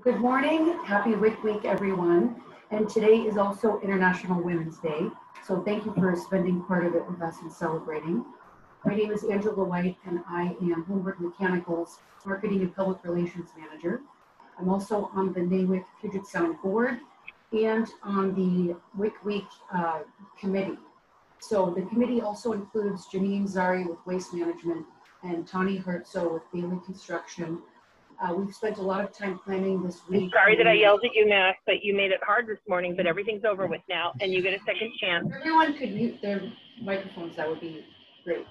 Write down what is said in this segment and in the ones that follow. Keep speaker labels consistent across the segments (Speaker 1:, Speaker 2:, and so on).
Speaker 1: Good morning, happy WIC Week everyone. And today is also International Women's Day. So thank you for spending part of it with us and celebrating. My name is Angela White and I am Homeward Mechanical's Marketing and Public Relations Manager. I'm also on the NAWIC Puget Sound Board and on the WIC Week committee. So the committee also includes Janine Zari with Waste Management and Tani Hertzo with Bailey Construction. We've spent a lot of time planning this week.
Speaker 2: I'm sorry that I yelled at you, Max, but you made it hard this morning, but everything's over with now, and you get a second chance.
Speaker 1: If everyone could mute their microphones, that would be great.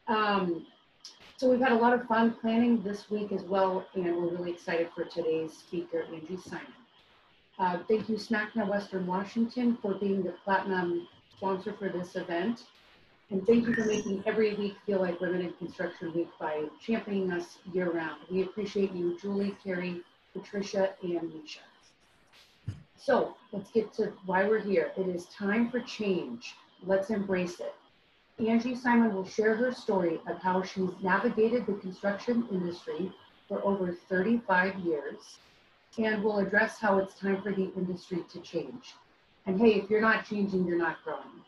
Speaker 1: So we've had a lot of fun planning this week as well, and we're really excited for today's speaker, Angie Simon. Thank you, SMACNA Western Washington, for being the platinum sponsor for this event. And thank you for making every week feel like Women in Construction Week by championing us year round. We appreciate you, Julie, Carrie, Patricia, and Misha. So let's get to why we're here. It is time for change. Let's embrace it. Angie Simon will share her story of how she's navigated the construction industry for over 35 years and will address how it's time for the industry to change. And hey, if you're not changing, you're not growing.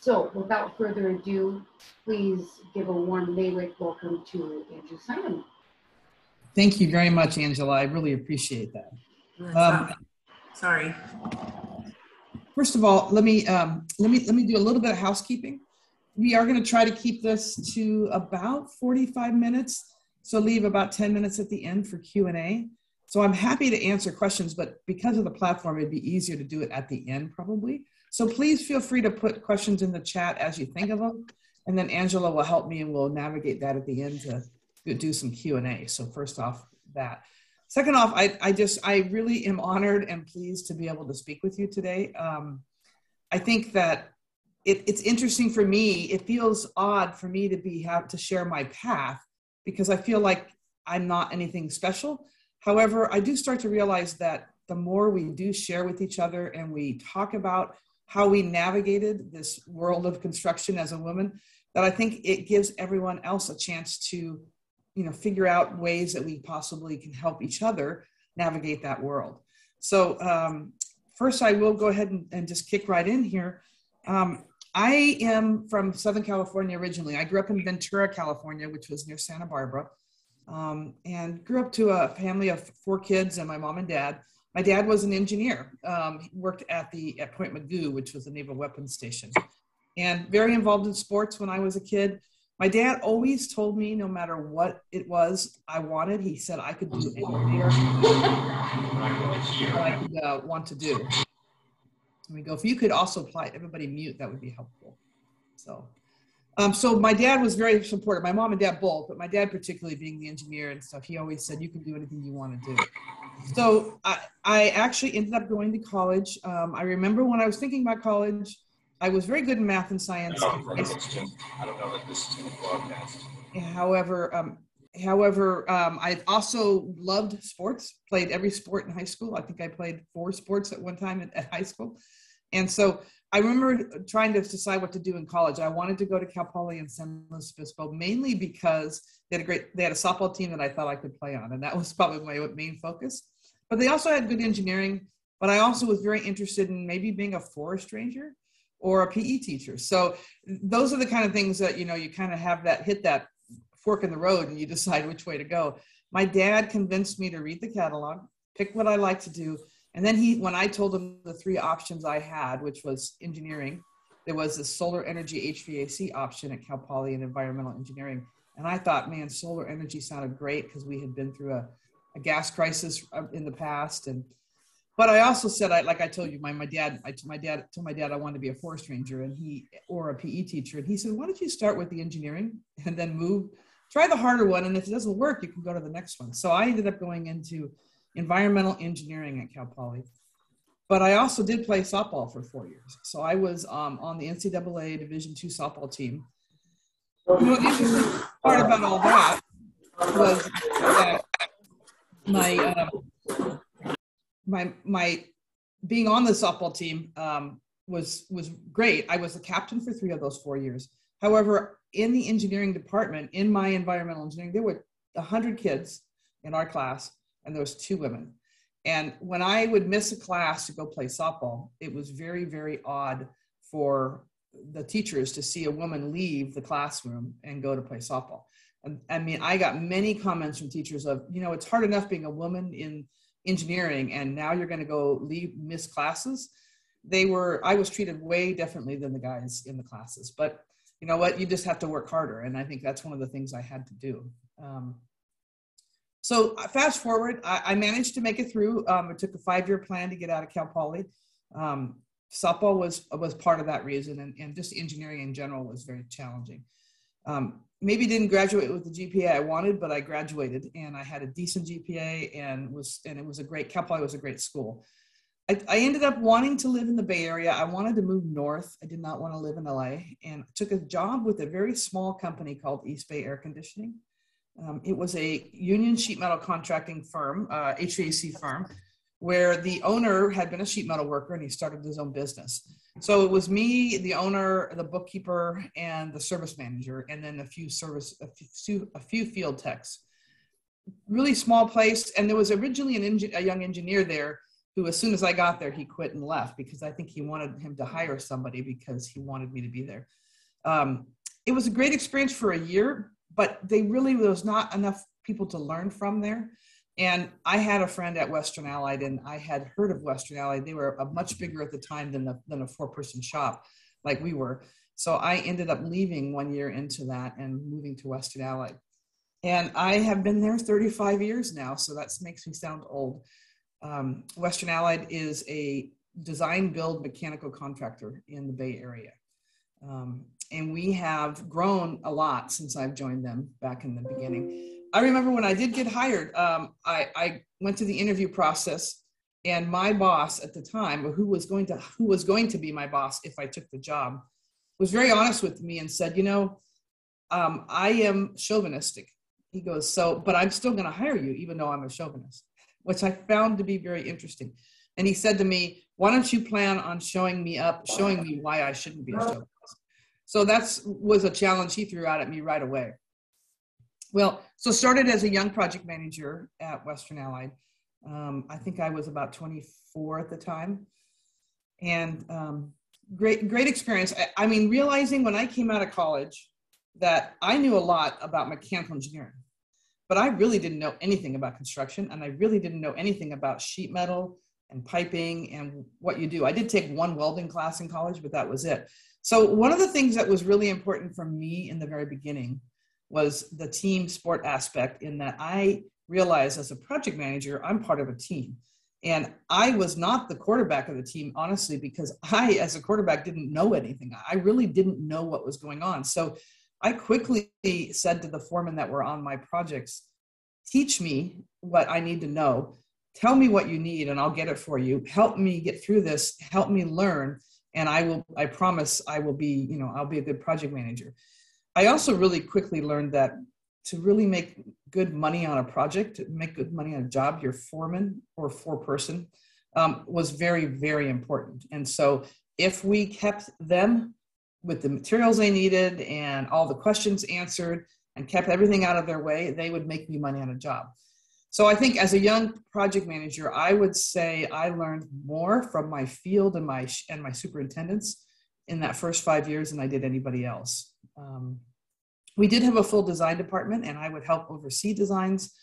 Speaker 1: So without further ado, please give a warm NAWIC welcome to Angie Simon.
Speaker 3: Thank you very much, Angela. I really appreciate that.
Speaker 4: Sorry.
Speaker 3: First of all, let me do a little bit of housekeeping. We are going to try to keep this to about 45 minutes, so leave about 10 minutes at the end for Q&A. So I'm happy to answer questions, but because of the platform, it'd be easier to do it at the end probably. So please feel free to put questions in the chat as you think of them, and then Angela will help me and we'll navigate that at the end to do some Q&A. So first off, that. Second off, I really am honored and pleased to be able to speak with you today. I think that it's interesting for me. It feels odd for me to have to share my path because I feel like I'm not anything special. However, I do start to realize that the more we do share with each other and we talk about how we navigated this world of construction as a woman, that I think it gives everyone else a chance to, figure out ways that we possibly can help each other navigate that world. So first I will go ahead and just kick right in here. I am from Southern California originally. I grew up in Ventura, California, which was near Santa Barbara, and grew up to a family of 4 kids and my mom and dad. My dad was an engineer. He worked at Point Magoo, which was a naval weapons station, and very involved in sports when I was a kid. My dad always told me no matter what it was I wanted, he said I could do anything I could want to do. And we go, if you could also apply, everybody mute, that would be helpful. So my dad was very supportive. My mom and dad both, but my dad particularly being the engineer and stuff, he always said, you can do anything you want to do. So I actually ended up going to college. I remember when I was thinking about college, I was very good in math and science.
Speaker 5: I don't know if this is going to broadcast.
Speaker 3: However, I also loved sports, played every sport in high school. I think I played 4 sports at one time at high school. And so I remember trying to decide what to do in college. I wanted to go to Cal Poly in San Luis Obispo, mainly because they had a softball team that I thought I could play on. And that was probably my main focus. But they also had good engineering. But I also was very interested in maybe being a forest ranger or a PE teacher. So those are the kind of things that, you kind of have hit that fork in the road and you decide which way to go. My dad convinced me to read the catalog, pick what I like to do. And then when I told him the 3 options I had, which was engineering, there was the solar energy HVAC option at Cal Poly and environmental engineering. And I thought, man, solar energy sounded great because we had been through a gas crisis in the past. But I also said, like I told you, I told my dad I wanted to be a forest ranger or a PE teacher. And he said, why don't you start with the engineering and then try the harder one. And if it doesn't work, you can go to the next one. So I ended up going into environmental engineering at Cal Poly. But I also did play softball for 4 years. So I was on the NCAA Division II softball team. The interesting part about all that was that my being on the softball team was great. I was the captain for 3 of those 4 years. However, in the engineering department, in my environmental engineering, there were 100 kids in our class, and there was 2 women. And when I would miss a class to go play softball, it was very, very odd for the teachers to see a woman leave the classroom and go to play softball. And I mean, I got many comments from teachers of, you know, it's hard enough being a woman in engineering, and now you're going to go miss classes. I was treated way differently than the guys in the classes, but you know what, you just have to work harder. And I think that's one of the things I had to do. So fast forward, I managed to make it through. It took a 5-year plan to get out of Cal Poly. Softball was part of that reason, and just engineering in general was very challenging. Maybe didn't graduate with the GPA I wanted, but I graduated and I had a decent GPA, and it was a great, Cal Poly was a great school. I ended up wanting to live in the Bay Area. I wanted to move north. I did not want to live in LA, and took a job with a very small company called East Bay Air Conditioning. It was a union sheet metal contracting firm, HVAC firm, where the owner had been a sheet metal worker and he started his own business. So it was me, the owner, the bookkeeper, and the service manager, and then a few field techs. Really small place, and there was originally a young engineer there who, as soon as I got there, he quit and left because I think he wanted him to hire somebody because he wanted me to be there. It was a great experience for a year, but there was not enough people to learn from there. And I had a friend at Western Allied, and I had heard of Western Allied. They were much bigger at the time than a 4-person shop like we were. So I ended up leaving 1 year into that and moving to Western Allied. And I have been there 35 years now, so that makes me sound old. Western Allied is a design build mechanical contractor in the Bay Area. And we have grown a lot since I've joined them back in the beginning. I remember when I did get hired, I went to the interview process, and my boss at the time, who was going to be my boss if I took the job, was very honest with me and said, you know, I am chauvinistic. He goes, but I'm still going to hire you even though I'm a chauvinist, which I found to be very interesting. And he said to me, why don't you plan on showing me why I shouldn't be a chauvinist? So that was a challenge he threw out at me right away. Well, so started as a young project manager at Western Allied. I think I was about 24 at the time. And great experience. I mean, realizing when I came out of college that I knew a lot about mechanical engineering, but I really didn't know anything about construction, and I really didn't know anything about sheet metal and piping and what you do. I did take one welding class in college, but that was it. So one of the things that was really important for me in the very beginning was the team sport aspect, in that I realized as a project manager, I'm part of a team. And I was not the quarterback of the team, honestly, because I, as a quarterback, didn't know anything. I really didn't know what was going on. So I quickly said to the foremen that were on my projects, teach me what I need to know. Tell me what you need and I'll get it for you. Help me get through this. Help me learn. And I promise I will be, I'll be a good project manager. I also really quickly learned that to really make good money on a project, to make good money on a job, your foreman or 4-person was very, very important. And so if we kept them with the materials they needed and all the questions answered and kept everything out of their way, they would make me money on a job. So I think as a young project manager, I would say I learned more from my field and my superintendents in that first 5 years than I did anybody else. We did have a full design department, and I would help oversee designs.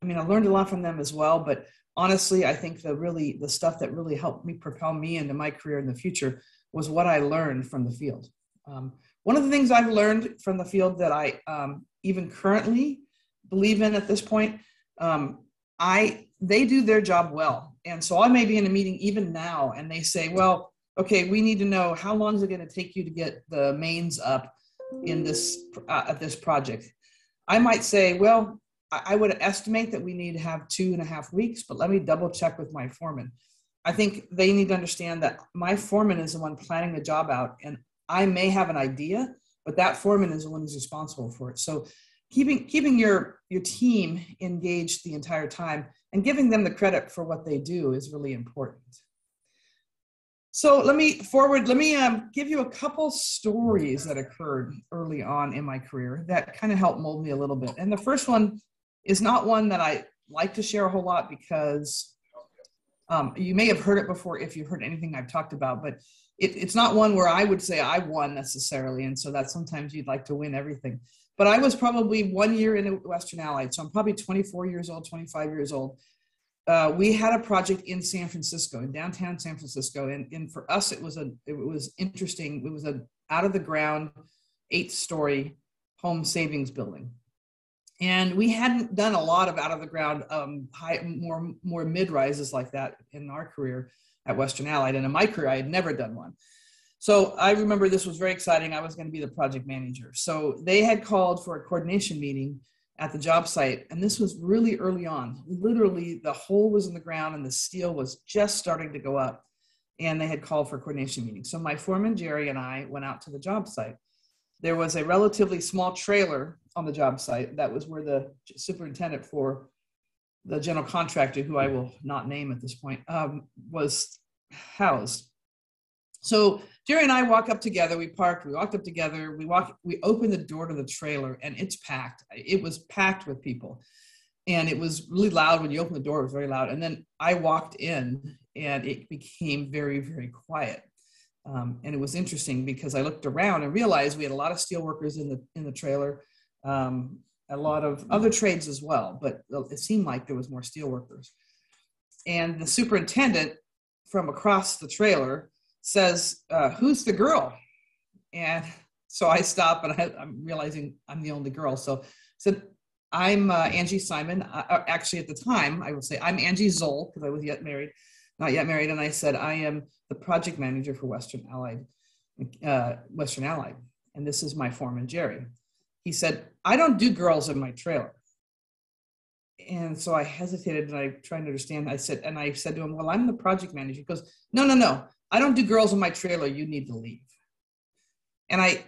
Speaker 3: I mean, I learned a lot from them as well, but honestly, I think the stuff that really helped me propel me into my career in the future was what I learned from the field. One of the things I've learned from the field that I even currently believe in at this point, they do their job well. And so I may be in a meeting even now and they say, well, okay, we need to know how long is it going to take you to get the mains up in this at this project. I might say, well, I would estimate that we need to have 2.5 weeks, but let me double check with my foreman. I think they need to understand that my foreman is the one planning the job out, and I may have an idea, but that foreman is the one who's responsible for it. So keeping your team engaged the entire time and giving them the credit for what they do is really important. So let me give you a couple stories that occurred early on in my career that kind of helped mold me a little bit. And the first one is not one that I like to share a whole lot because you may have heard it before if you've heard anything I've talked about, but it's not one where I would say I won necessarily. And so that sometimes you'd like to win everything. But I was probably 1 year in Western Allied. So I'm probably 24 years old, 25 years old. We had a project in San Francisco, in downtown San Francisco. And for us, it was interesting. It was an out of the ground 8-story home savings building. And we hadn't done a lot of out of the ground, more mid-rises like that in our career at Western Allied. And in my career, I had never done one. So I remember this was very exciting. I was going to be the project manager. So they had called for a coordination meeting at the job site. And this was really early on. Literally, the hole was in the ground and the steel was just starting to go up. And they had called for a coordination meeting. So my foreman, Jerry, and I went out to the job site. There was a relatively small trailer on the job site. That was where the superintendent for the general contractor, who I will not name at this point, was housed. So Jerry and I walk up together, we walked up together, we opened the door to the trailer and it's packed. It was packed with people. And it was really loud. When you open the door, it was very loud. And then I walked in and it became very, very quiet. And it was interesting because I looked around and realized we had a lot of steel workers in the trailer, a lot of other trades as well, but it seemed like there was more steel workers. And the superintendent from across the trailer says, who's the girl? And so I stop and I'm realizing I'm the only girl. So I said, I'm Angie Simon. Actually, at the time, I would say I'm Angie Zoll because I was not yet married. And I said, I am the project manager for Western Allied. And this is my foreman, Jerry. He said, I don't do girls in my trailer. And so I hesitated and I tried to understand. I said to him, well, I'm the project manager. He goes, no, I don't do girls in my trailer. You need to leave. And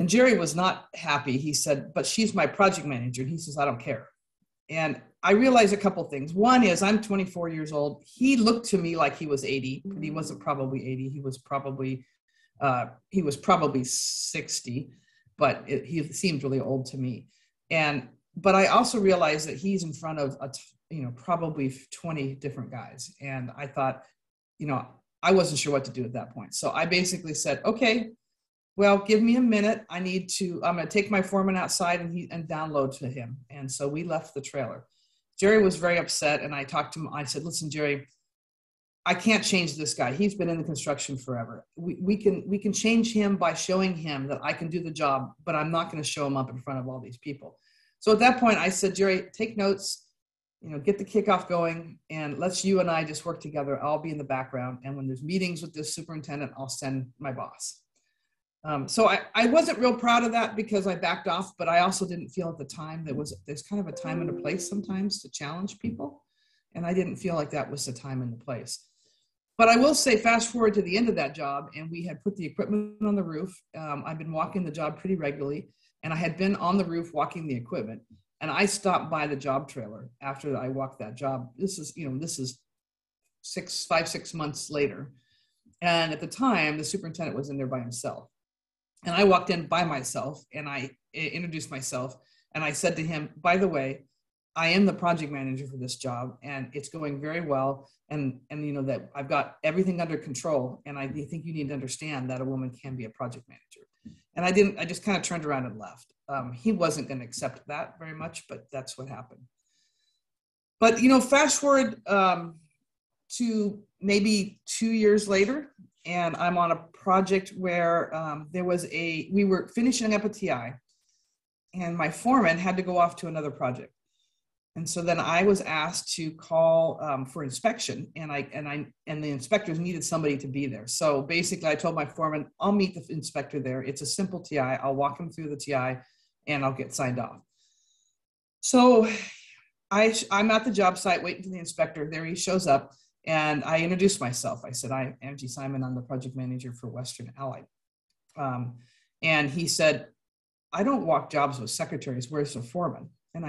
Speaker 3: Jerry was not happy. He said, but she's my project manager. And he says, I don't care. And I realized a couple of things. One is I'm 24 years old. He looked to me like he was 80, but he wasn't probably 80. He was probably 60, but he seemed really old to me. But I also realized that he's in front of probably 20 different guys. And I thought, I wasn't sure what to do at that point. So I basically said, okay, well, give me a minute. I'm going to take my foreman outside and download to him. And so we left the trailer. Jerry was very upset. And I talked to him. I said, listen, Jerry, I can't change this guy. He's been in the construction forever. We can change him by showing him that I can do the job, but I'm not going to show him up in front of all these people. So at that point I said, Jerry, take notes, get the kickoff going, and let's you and I just work together. I'll be in the background. And when there's meetings with this superintendent, I'll send my boss. So I wasn't real proud of that because I backed off, but I also didn't feel at the time there's kind of a time and a place sometimes to challenge people. And I didn't feel like that was the time and the place. But I will say, fast forward to the end of that job, and we had put the equipment on the roof. I've been walking the job pretty regularly, and I had been on the roof walking the equipment. And I stopped by the job trailer after I walked that job. This is 5-6 months later. And at the time, the superintendent was in there by himself. And I walked in by myself and I introduced myself. And I said to him, by the way, I am the project manager for this job and it's going very well. And that I've got everything under control. And I think you need to understand that a woman can be a project manager. And I just kind of turned around and left. He wasn't going to accept that very much, but that's what happened. But, fast forward to maybe 2 years later, and I'm on a project where we were finishing up a TI, and my foreman had to go off to another project. And so then I was asked to call for inspection, and the inspectors needed somebody to be there. So basically I told my foreman, I'll meet the inspector there. It's a simple TI. I'll walk him through the TI and I'll get signed off. So I'm at the job site waiting for the inspector. There he shows up and I introduced myself. I said, I'm Angie Simon. I'm the project manager for Western Allied. And he said, I don't walk jobs with secretaries. Where's the foreman? And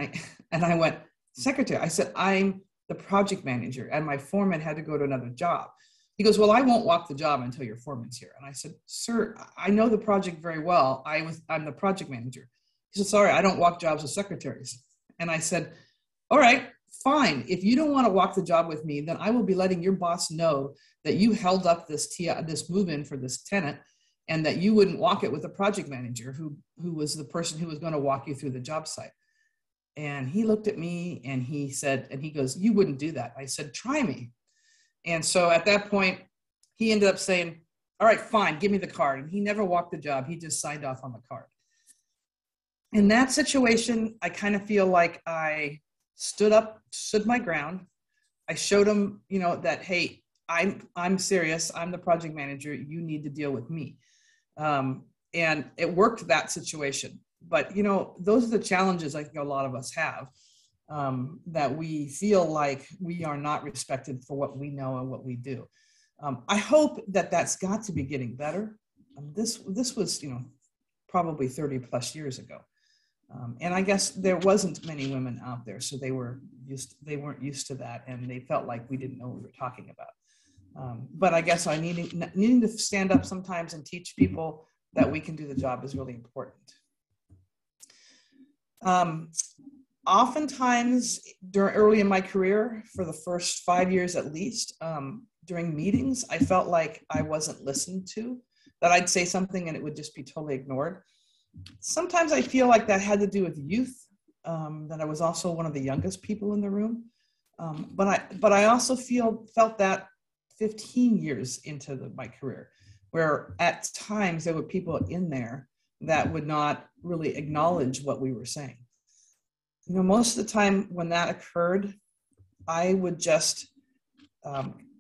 Speaker 3: I went, secretary. I said, I'm the project manager and my foreman had to go to another job. He goes, well, I won't walk the job until your foreman's here. And I said, sir, I know the project very well. I'm the project manager. He said, sorry, I don't walk jobs with secretaries. And I said, all right, fine. If you don't want to walk the job with me, then I will be letting your boss know that you held up this move-in for this tenant, and that you wouldn't walk it with the project manager who was the person who was going to walk you through the job site. And he looked at me and he said, and he goes, you wouldn't do that. I said, try me. And so at that point, he ended up saying, all right, fine, give me the card. And he never walked the job. He just signed off on the card. In that situation, I kind of feel like I stood my ground. I showed him, you know, that, hey, I'm serious. I'm the project manager. You need to deal with me. And it worked, that situation. But, you know, those are the challenges I think a lot of us have, that we feel like we are not respected for what we know and what we do. I hope that that's got to be getting better. This was, you know, probably 30 plus years ago. And I guess there wasn't many women out there, so they weren't used to that, and they felt like we didn't know what we were talking about. But I guess needing to stand up sometimes and teach people that we can do the job is really important. Oftentimes, early in my career, for the first 5 years at least, during meetings, I felt like I wasn't listened to, that I'd say something and it would just be totally ignored. Sometimes I feel like that had to do with youth, that I was also one of the youngest people in the room. But I also felt that 15 years into my career, where at times there were people in there that would not really acknowledge what we were saying. You know, most of the time when that occurred, I would just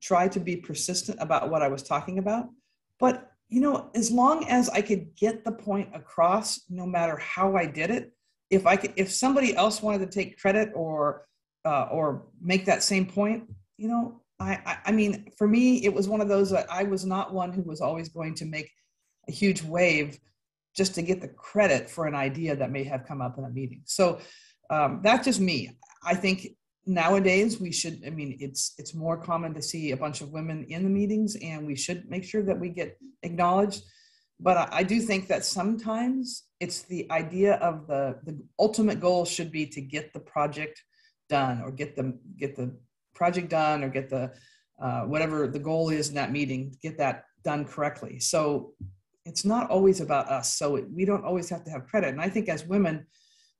Speaker 3: try to be persistent about what I was talking about. But, you know, as long as I could get the point across, no matter how I did it, if somebody else wanted to take credit or make that same point, you know, I mean, for me, it was one of those that I was not one who was always going to make a huge wave just to get the credit for an idea that may have come up in a meeting. So that's just me. I think nowadays we should, I mean, it's more common to see a bunch of women in the meetings, and we should make sure that we get acknowledged. But I do think that sometimes it's the idea of the ultimate goal should be to get the project done, or get the project done, or get the whatever the goal is in that meeting, get that done correctly. So it's not always about us. So we don't always have to have credit. And I think as women,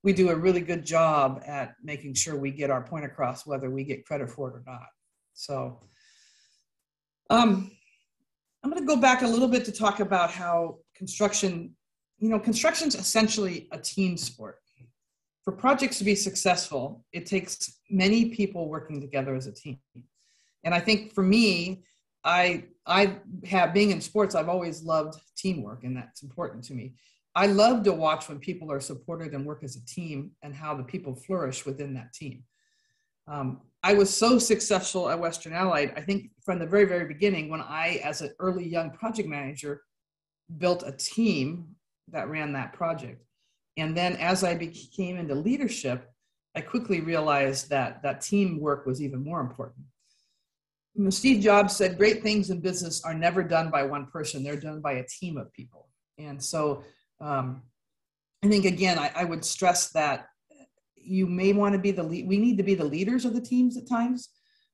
Speaker 3: we do a really good job at making sure we get our point across, whether we get credit for it or not. So I'm going to go back a little bit to talk about how construction, you know, construction's essentially a team sport. For projects to be successful, it takes many people working together as a team. And I think for me, being in sports, I've always loved teamwork, and that's important to me. I love to watch when people are supported and work as a team, and how the people flourish within that team. I was so successful at Western Allied, I think from the very, very beginning, when I, as an early young project manager, built a team that ran that project. And then as I came into leadership, I quickly realized that that teamwork was even more important. You know, Steve Jobs said, great things in business are never done by one person. They're done by a team of people. And so I think, again, I would stress that you may want to be we need to be the leaders of the teams at times.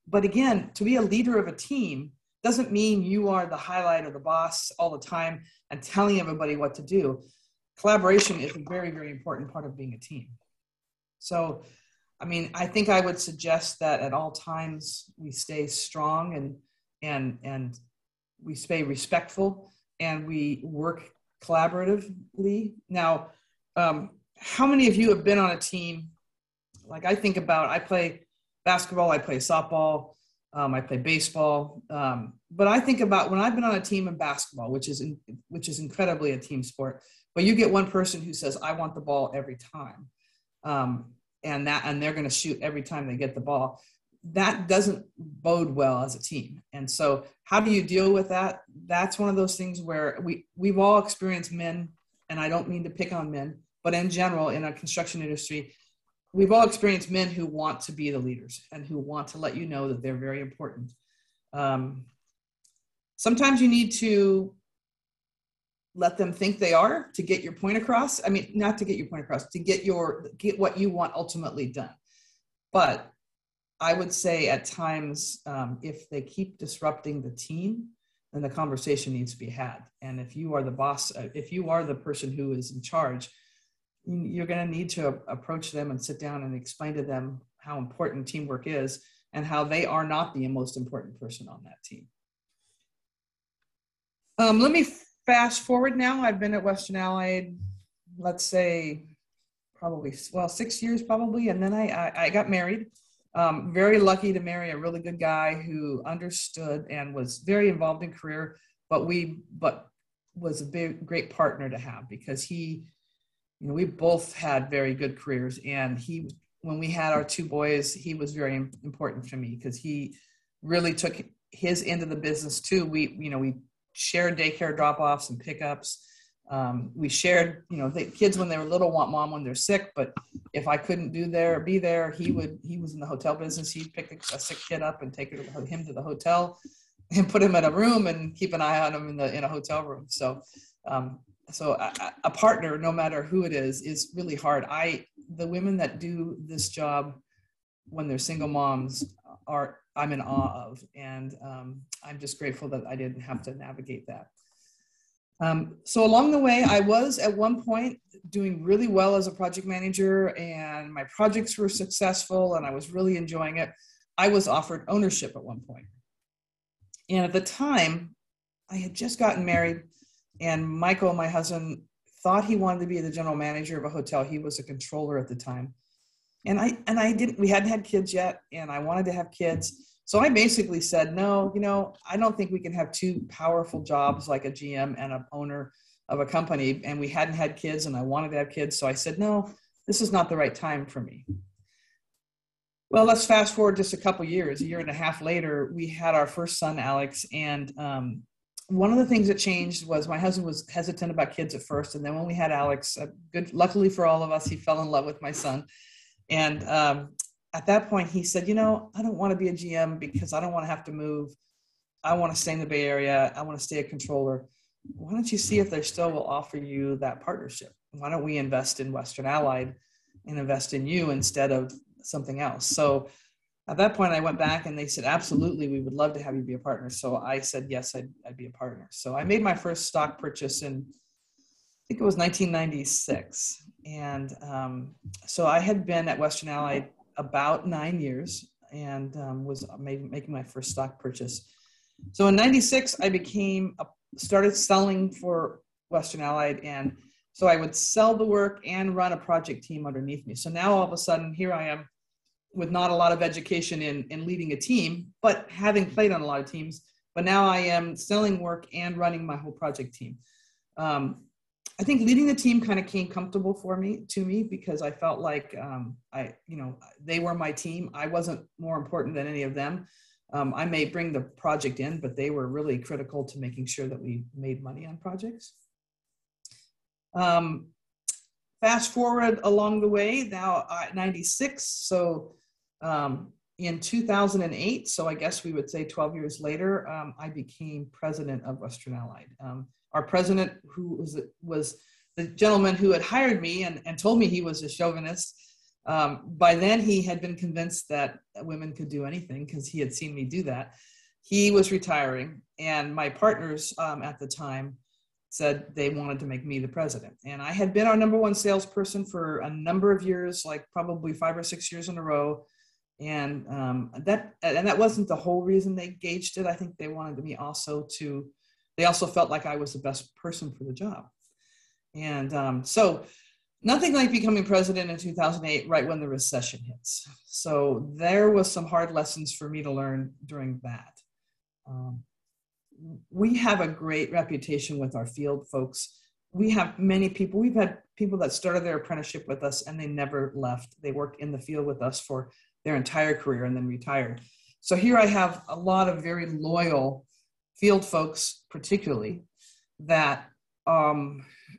Speaker 3: But again, to be a leader of a team doesn't mean you are the highlight or the boss all the time and telling everybody what to do. Collaboration is a very, very important part of being a team. So, I mean, I think I would suggest that at all times we stay strong and we stay respectful, and we work collaboratively. Now, how many of you have been on a team? Like, I think about, I play basketball, I play softball, I play baseball. But I think about when I've been on a team in basketball, which is incredibly a team sport, but you get one person who says, I want the ball every time. And they're going to shoot every time they get the ball. That doesn't bode well as a team. And so how do you deal with that? That's one of those things where we've all experienced men, and I don't mean to pick on men, but in general, in a construction industry, we've all experienced men who want to be the leaders and who want to let you know that they're very important. Sometimes you need to let them think they are to get your point across. I mean, not to get your point across, to get what you want ultimately done. But I would say at times, if they keep disrupting the team, then the conversation needs to be had. And if you are the boss, if you are the person who is in charge, you're going to need to approach them and sit down and explain to them how important teamwork is and how they are not the most important person on that team. Let me fast forward now. I've been at Western Allied, let's say, probably, well, 6 years probably. And then I got married. Very lucky to marry a really good guy who understood and was very involved in career, but was a great partner to have, because he, you know, we both had very good careers. And when we had our 2 boys, he was very important for me because he really took his end of the business too. We shared daycare drop-offs and pickups. We shared, the kids when they were little want mom when they're sick, but if I couldn't be there, he was in the hotel business. He'd pick a sick kid up and take him to the hotel and put him in a room and keep an eye on him in a hotel room. So a partner, no matter who it is really hard. The women that do this job when they're single moms I'm in awe of. And I'm just grateful that I didn't have to navigate that. So along the way, I was at one point doing really well as a project manager, and my projects were successful and I was really enjoying it. I was offered ownership at one point. And at the time, I had just gotten married, and Michael, my husband, thought he wanted to be the general manager of a hotel. He was a controller at the time. And we hadn't had kids yet, and I wanted to have kids. So I basically said, no, I don't think we can have 2 powerful jobs like a GM and an owner of a company. And we hadn't had kids, and I wanted to have kids. So I said, no, this is not the right time for me. Well, let's fast forward just a couple years. A year and a half later, we had our first son, Alex. And one of the things that changed was my husband was hesitant about kids at first. And then when we had Alex, luckily for all of us, he fell in love with my son. And at that point, he said, I don't want to be a GM because I don't want to have to move. I want to stay in the Bay Area. I want to stay a controller. Why don't you see if they still will offer you that partnership? Why don't we invest in Western Allied and invest in you instead of something else? So at that point, I went back and they said, absolutely, we would love to have you be a partner. So I said, yes, I'd be a partner. So I made my first stock purchase in, I think it was 1996. And so I had been at Western Allied about 9 years and was making my first stock purchase. So in 96, I started selling for Western Allied. And so I would sell the work and run a project team underneath me. So now all of a sudden, here I am with not a lot of education in leading a team, but having played on a lot of teams. But now I am selling work and running my whole project team. I think leading the team kind of came comfortable to me because I felt like they were my team. I wasn't more important than any of them. I may bring the project in, but they were really critical to making sure that we made money on projects. Fast forward along the way, now at 96. So in 2008, so I guess we would say 12 years later, I became president of Western Allied. Our president, who was the gentleman who had hired me and told me he was a chauvinist, by then he had been convinced that women could do anything because he had seen me do that. He was retiring, and my partners at the time said they wanted to make me the president. And I had been our #1 salesperson for a number of years, like probably 5 or 6 years in a row. And that wasn't the whole reason they gauged it. I think they wanted me they also felt like I was the best person for the job. And so nothing like becoming president in 2008, right when the recession hits. So there was some hard lessons for me to learn during that. We have a great reputation with our field folks. We have many people. We've had people that started their apprenticeship with us and they never left. They worked in the field with us for their entire career and then retired. So here I have a lot of very loyal field folks, particularly, that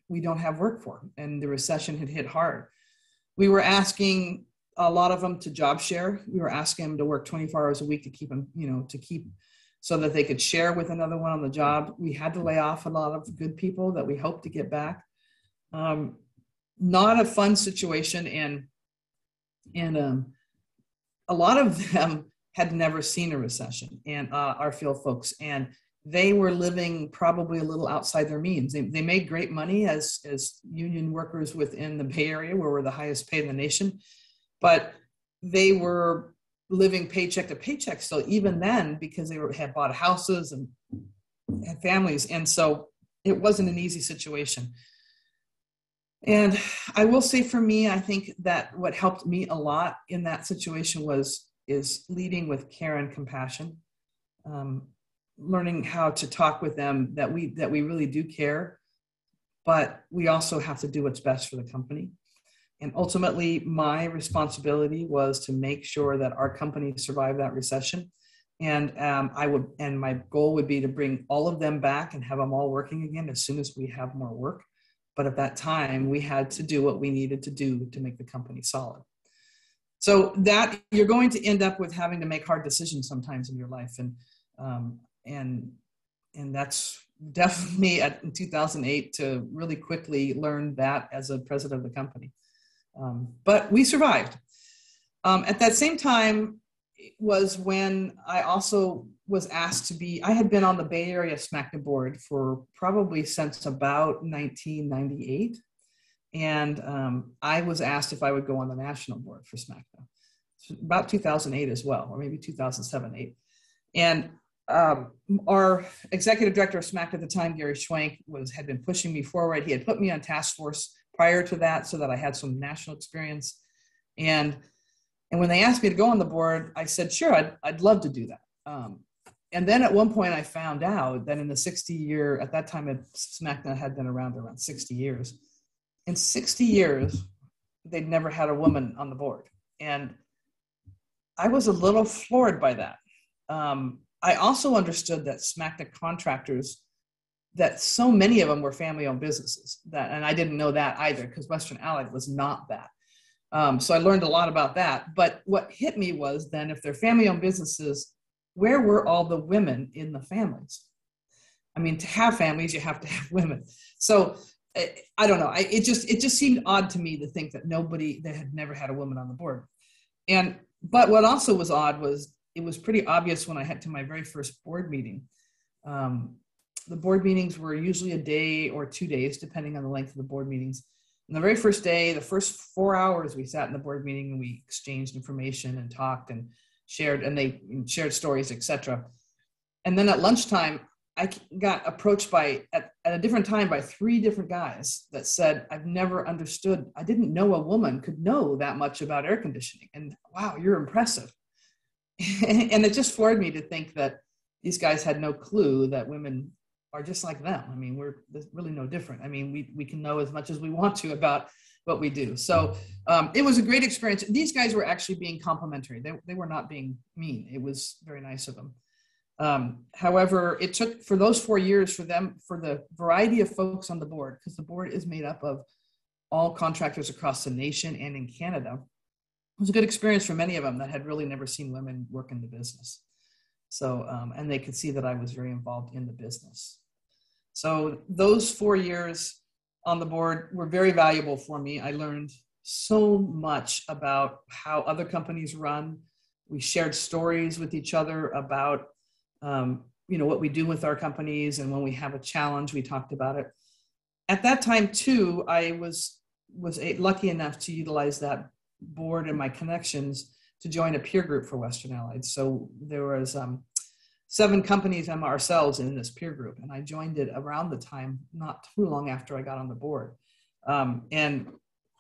Speaker 3: we don't have work for, and the recession had hit hard. We were asking a lot of them to job share. We were asking them to work 24 hours a week to keep them, to keep so that they could share with another one on the job. We had to lay off a lot of good people that we hope to get back. Not a fun situation, and a lot of them had never seen a recession, and our field folks, and they were living probably a little outside their means. They made great money as union workers within the Bay Area, where we're the highest paid in the nation, but they were living paycheck to paycheck still, even then, because they had bought houses and had families. And so it wasn't an easy situation. And I will say, for me, I think that what helped me a lot in that situation is leading with care and compassion, learning how to talk with them that we really do care, but we also have to do what's best for the company. And ultimately, my responsibility was to make sure that our company survived that recession. And my goal would be to bring all of them back and have them all working again as soon as we have more work. But at that time, we had to do what we needed to do to make the company solid. So that you're going to end up with having to make hard decisions sometimes in your life. And that's definitely in 2008 to really quickly learn that as a president of the company. But we survived. At that same time was when I also was asked to be, I had been on the Bay Area SMACNA board for probably since about 1998. And I was asked if I would go on the national board for SMACNA. About 2008 as well, or maybe 2007, 8. And our executive director of SMACNA at the time, Gary Schwank, had been pushing me forward. He had put me on task force prior to that so that I had some national experience. And when they asked me to go on the board, I said, sure, I'd love to do that. And then at one point I found out that in the 60-year, at that time SMACNA had been around 60 years. In 60 years, they'd never had a woman on the board. And I was a little floored by that. I also understood that SMACNA contractors, that so many of them were family-owned businesses, and I didn't know that either, because Western Allied was not that. So I learned a lot about that. But what hit me was then, if they're family-owned businesses, where were all the women in the families? I mean, to have families, you have to have women. So I don't know. It just seemed odd to me to think that they had never had a woman on the board. But what also was odd was it was pretty obvious when I had to my very first board meeting. The board meetings were usually a day or 2 days, depending on the length of the board meetings. And the very first day, the first 4 hours, we sat in the board meeting and we exchanged information and talked and they shared stories, etc. And then at lunchtime, I got approached at a different time by 3 different guys that said, I've never understood, I didn't know a woman could know that much about air conditioning. And wow, you're impressive. And it just floored me to think that these guys had no clue that women are just like them. I mean, there's really no different. I mean, we can know as much as we want to about what we do. So it was a great experience. These guys were actually being complimentary. They were not being mean. It was very nice of them. However, it took for those 4 years for the variety of folks on the board, because the board is made up of all contractors across the nation and in Canada. It was a good experience for many of them that had really never seen women work in the business. So, and they could see that I was very involved in the business. So those 4 years on the board were very valuable for me. I learned so much about how other companies run. We shared stories with each other about, what we do with our companies. And when we have a challenge, we talked about it. At that time too, I was lucky enough to utilize that board and my connections to join a peer group for Western Allied. So there was 7 companies and ourselves in this peer group. And I joined it around the time, not too long after I got on the board. And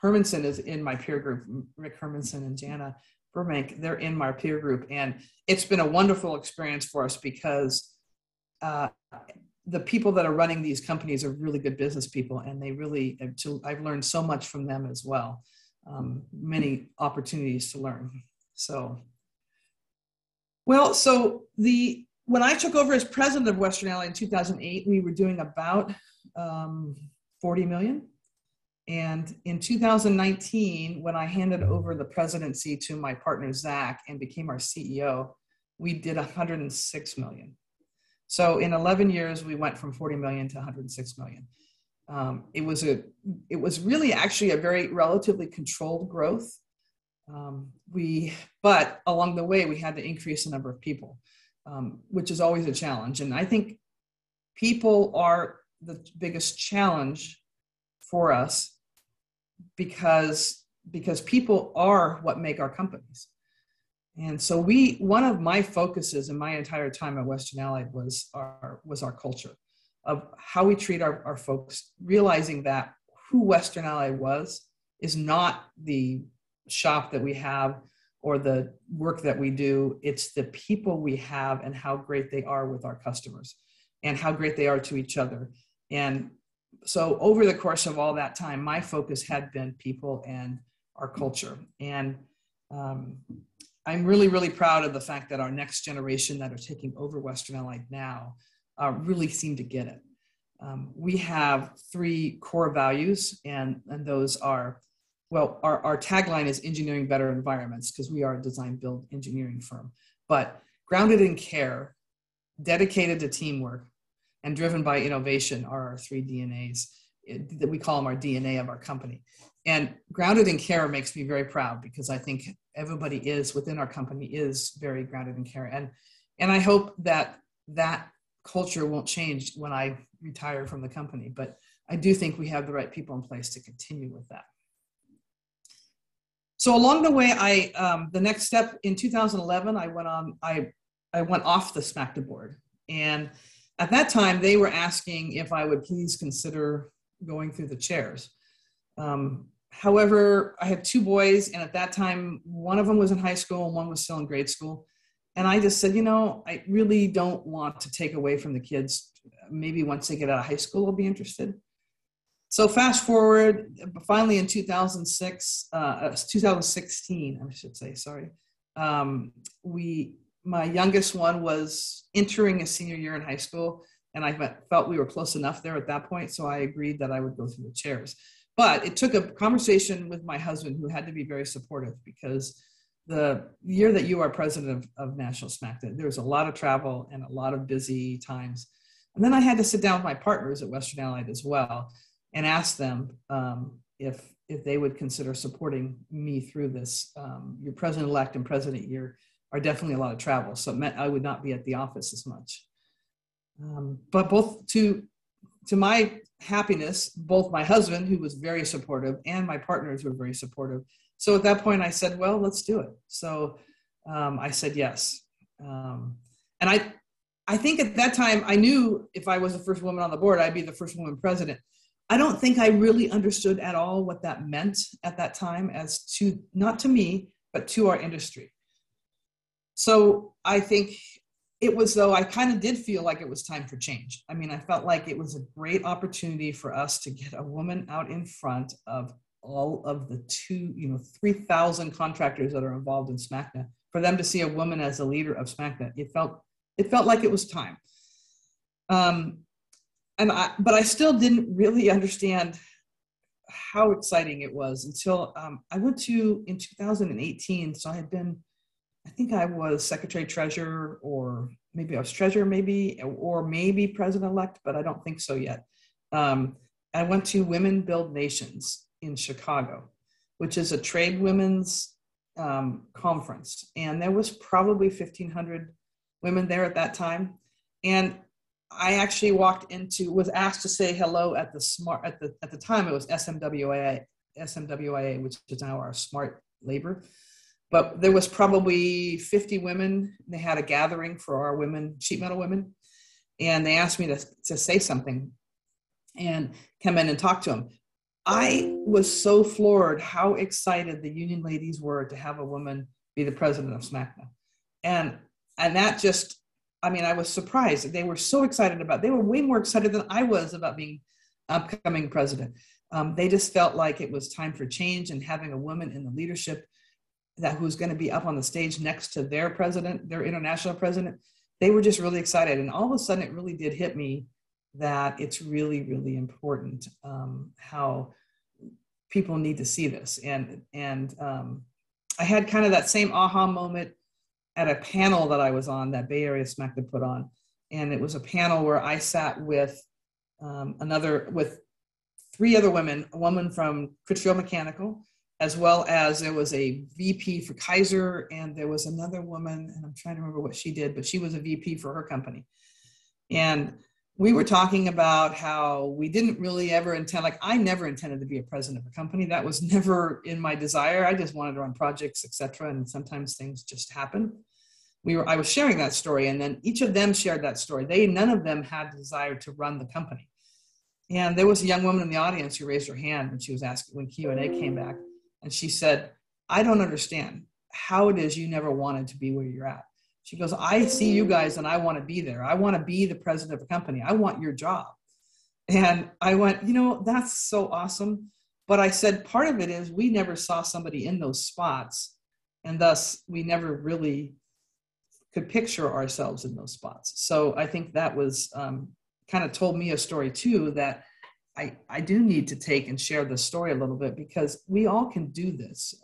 Speaker 3: Hermanson is in my peer group. Rick Hermanson and Jana Burbank, they're in my peer group. And it's been a wonderful experience for us because the people that are running these companies are really good business people. And I've learned so much from them as well. Many opportunities to learn. So, when I took over as president of Western Allied in 2008, we were doing about 40 million. And in 2019, when I handed over the presidency to my partner, Zach, and became our CEO, we did 106 million. So in 11 years, we went from 40 million to 106 million. It was really actually a very relatively controlled growth. But along the way, we had to increase the number of people, which is always a challenge. And I think people are the biggest challenge for us because people are what make our companies. And so one of my focuses in my entire time at Western Allied was our culture of how we treat our folks, realizing that who Western Allied is not the shop that we have or the work that we do. It's the people we have and how great they are with our customers and how great they are to each other. And so over the course of all that time, my focus had been people and our culture. And I'm really, really proud of the fact that our next generation that are taking over Western Allied now really seem to get it. We have 3 core values, and those are, well, our tagline is engineering better environments because we are a design build engineering firm, but grounded in care, dedicated to teamwork, and driven by innovation are our 3 DNAs. That we call them our DNA of our company. And grounded in care makes me very proud because I think everybody within our company is very grounded in care. And I hope that culture won't change when I retire from the company, but I do think we have the right people in place to continue with that. So along the way, the next step in 2011, I went off the SMACNA board. And at that time, they were asking if I would please consider going through the chairs. However, I had 2 boys, and at that time, one of them was in high school and one was still in grade school. And I just said, I really don't want to take away from the kids. Maybe once they get out of high school, I'll be interested. So fast forward, finally in 2016, I should say, sorry. My youngest one was entering a senior year in high school, and I felt we were close enough there at that point, so I agreed that I would go through the chairs. But it took a conversation with my husband, who had to be very supportive, because the year that you are president of National SMACNA, there was a lot of travel and a lot of busy times. And then I had to sit down with my partners at Western Allied as well and ask them if they would consider supporting me through this. Your president-elect and president year are definitely a lot of travel, so it meant I would not be at the office as much. But both to my happiness, both my husband, who was very supportive, and my partners were very supportive. So at that point I said, well, let's do it. So I said yes. And I think at that time I knew if I was the first woman on the board, I'd be the first woman president. I don't think I really understood at all what that meant at that time, as to, not to me, but to our industry. So I think it was, though, I kind of did feel like it was time for change. I mean, I felt like it was a great opportunity for us to get a woman out in front of all of the 3,000 contractors that are involved in SMACNA, for them to see a woman as a leader of SMACNA. It felt like it was time. But I still didn't really understand how exciting it was until I went to, in 2018, so I think I was secretary treasurer, or maybe I was treasurer, or maybe president-elect, but I don't think so yet. I went to Women Build Nations in Chicago, which is a trade women's conference. And there was probably 1,500 women there at that time. And I actually was asked to say hello at the time it was SMWIA, which is now our Smart Labor. But there was probably 50 women. They had a gathering for our women, sheet metal women. And they asked me to say something and come in and talk to them. I was so floored how excited the union ladies were to have a woman be the president of SMACNA. And that just, I mean, I was surprised. They were so excited they were way more excited than I was about being upcoming president. They just felt like it was time for change, and having a woman in the leadership who's going to be up on the stage next to their president, their international president, they were just really excited. And all of a sudden it really did hit me that it's really, really important how people need to see this. And I had kind of that same aha moment at a panel that I was on, that Bay Area SMACNA put on. And it was a panel where I sat with with 3 other women, a woman from Critchfield Mechanical, as well as there was a VP for Kaiser, and there was another woman, and I'm trying to remember what she did, but she was a VP for her company. And we were talking about how we didn't really ever intend, like I never intended to be a president of a company. That was never in my desire. I just wanted to run projects, etc. And sometimes things just happen. I was sharing that story, and then each of them shared that story. None of them had the desire to run the company. And there was a young woman in the audience who raised her hand when she was asking, when Q&A came back, and she said, I don't understand how it is you never wanted to be where you're at. She goes, I see you guys and I want to be there. I want to be the president of a company. I want your job. And I went, that's so awesome. But I said, part of it is we never saw somebody in those spots, and thus we never really could picture ourselves in those spots. So I think that was kind of told me a story too, that I do need to take and share this story a little bit, because we all can do this.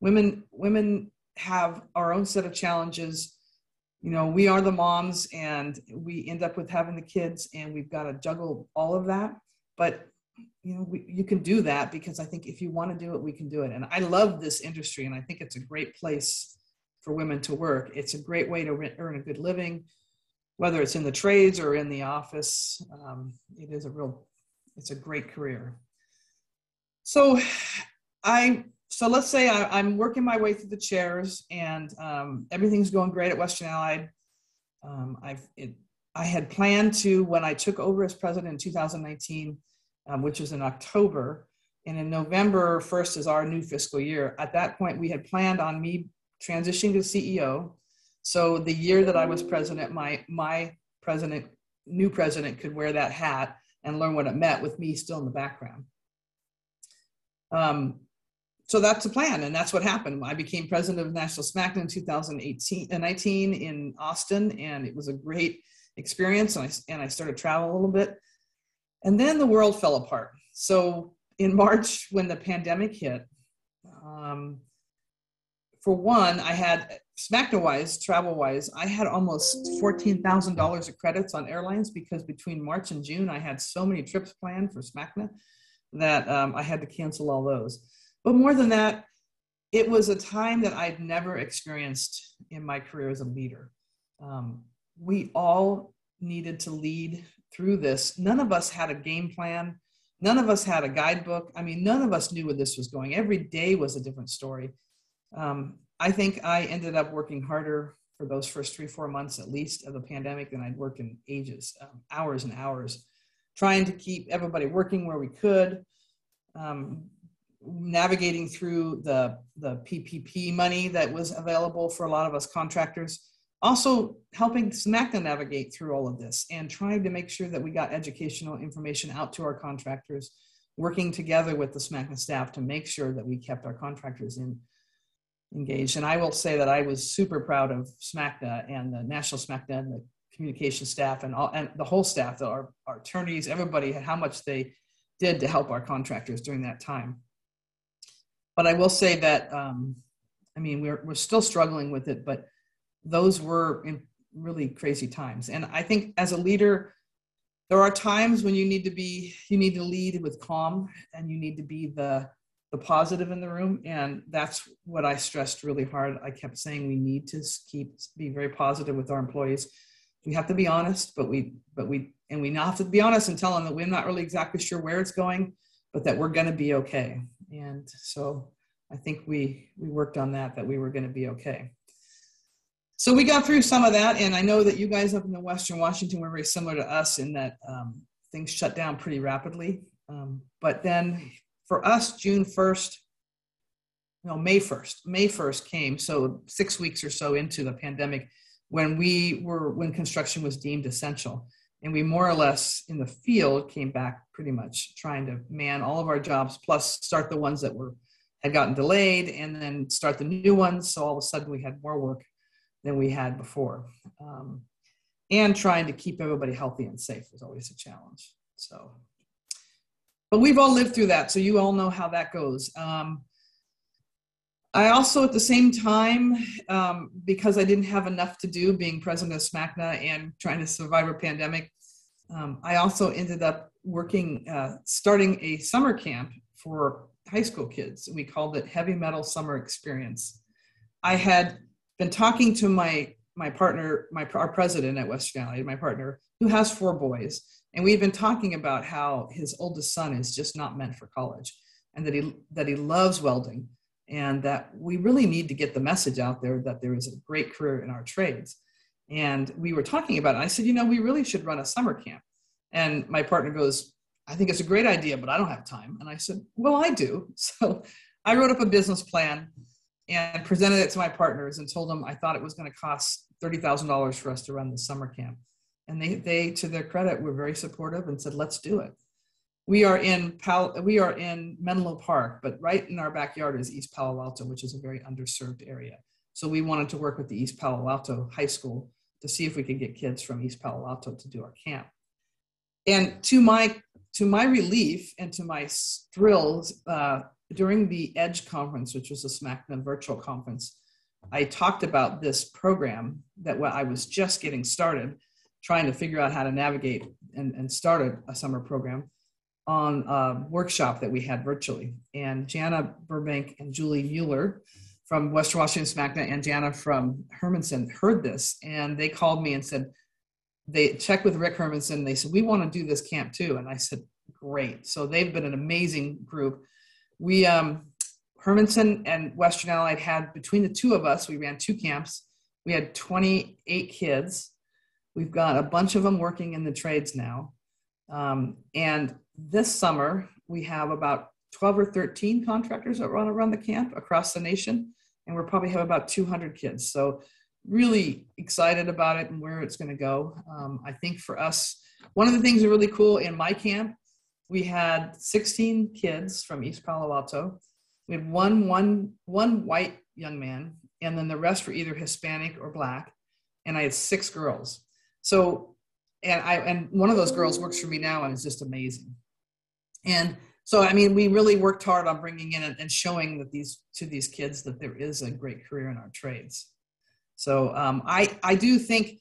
Speaker 3: Women have our own set of challenges. We are the moms, and we end up with having the kids, and we've got to juggle all of that. But you can do that, because I think if you want to do it, we can do it. And I love this industry, and I think it's a great place for women to work. It's a great way to earn a good living, whether it's in the trades or in the office. It's a great career. So let's say I'm working my way through the chairs, and everything's going great at Western Allied. I had planned to, when I took over as president in 2019, which was in October, and in November 1st is our new fiscal year. At that point, we had planned on me transitioning to CEO. So the year that I was president, my new president could wear that hat and learn what it meant, with me still in the background. So that's the plan, and that's what happened. I became president of National SMACNA in 2019 in Austin, and it was a great experience, and I started to travel a little bit. And then the world fell apart. So in March, when the pandemic hit, for one, I had, SMACNA-wise, travel-wise, I had almost $14,000 of credits on airlines, because between March and June, I had so many trips planned for SMACNA that I had to cancel all those. But more than that, it was a time that I'd never experienced in my career as a leader. We all needed to lead through this. None of us had a game plan. None of us had a guidebook. I mean, none of us knew where this was going. Every day was a different story. I think I ended up working harder for those first 3-4 months, at least, of the pandemic than I'd worked in ages, hours and hours, trying to keep everybody working where we could, navigating through the PPP money that was available for a lot of us contractors, also helping SMACNA navigate through all of this, and trying to make sure that we got educational information out to our contractors, working together with the SMACNA staff to make sure that we kept our contractors engaged. And I will say that I was super proud of SMACNA and the National SMACNA and the communication staff and the whole staff, our attorneys, everybody, how much they did to help our contractors during that time. But I will say that, we're still struggling with it, but those were in really crazy times. And I think as a leader, there are times when you need to lead with calm, and you need to be the positive in the room. And that's what I stressed really hard. I kept saying we need to be very positive with our employees. We have to be honest, but we have to be honest and tell them that we're not really exactly sure where it's going, but that we're going to be okay. And so I think we worked on that we were going to be okay. So we got through some of that, and I know that you guys up in the Western Washington were very similar to us in that things shut down pretty rapidly. But then for us, May 1st came, so 6 weeks or so into the pandemic, when construction was deemed essential. And we more or less in the field came back pretty much trying to man all of our jobs, plus start the ones that had gotten delayed, and then start the new ones. So all of a sudden we had more work than we had before. And trying to keep everybody healthy and safe was always a challenge. So, but we've all lived through that, so you all know how that goes. I also, at the same time, because I didn't have enough to do being president of SMACNA and trying to survive a pandemic, I also ended up working, starting a summer camp for high school kids. We called it Heavy Metal Summer Experience. I had been talking to my partner, our president at Western Valley, my partner, who has 4 boys. And we've been talking about how his oldest son is just not meant for college, and that he loves welding, and that we really need to get the message out there that there is a great career in our trades. And we were talking about it. I said, we really should run a summer camp. And my partner goes, I think it's a great idea, but I don't have time. And I said, well, I do. So I wrote up a business plan and presented it to my partners and told them I thought it was going to cost $30,000 for us to run the summer camp. And they, to their credit, were very supportive and said, let's do it. We are in Menlo Park, but right in our backyard is East Palo Alto, which is a very underserved area. So we wanted to work with the East Palo Alto High School to see if we could get kids from East Palo Alto to do our camp. And to my relief and to my thrills, during the EDGE conference, which was a SMACNA virtual conference, I talked about this program that I was just getting started, trying to figure out how to navigate and start a summer program on a workshop that we had virtually. And Jana Burbank and Julie Mueller from Western Washington SMACNA and Jana from Hermanson heard this, and they called me and said, they checked with Rick Hermanson. They said, we want to do this camp too. And I said, great. So they've been an amazing group. We, Hermanson and Western Allied had, between the two of us, we ran 2 camps. We had 28 kids. We've got a bunch of them working in the trades now. And this summer, we have about 12 or 13 contractors that want to run the camp across the nation. And we'll probably have about 200 kids. So really excited about it and where it's going to go. I think for us, one of the things that are really cool in my camp, we had 16 kids from East Palo Alto. We had one white young man, and then the rest were either Hispanic or Black. And I had 6 girls. So, and one of those girls works for me now and is just amazing. And so, I mean, we really worked hard on bringing in and showing that to these kids that there is a great career in our trades. So I do think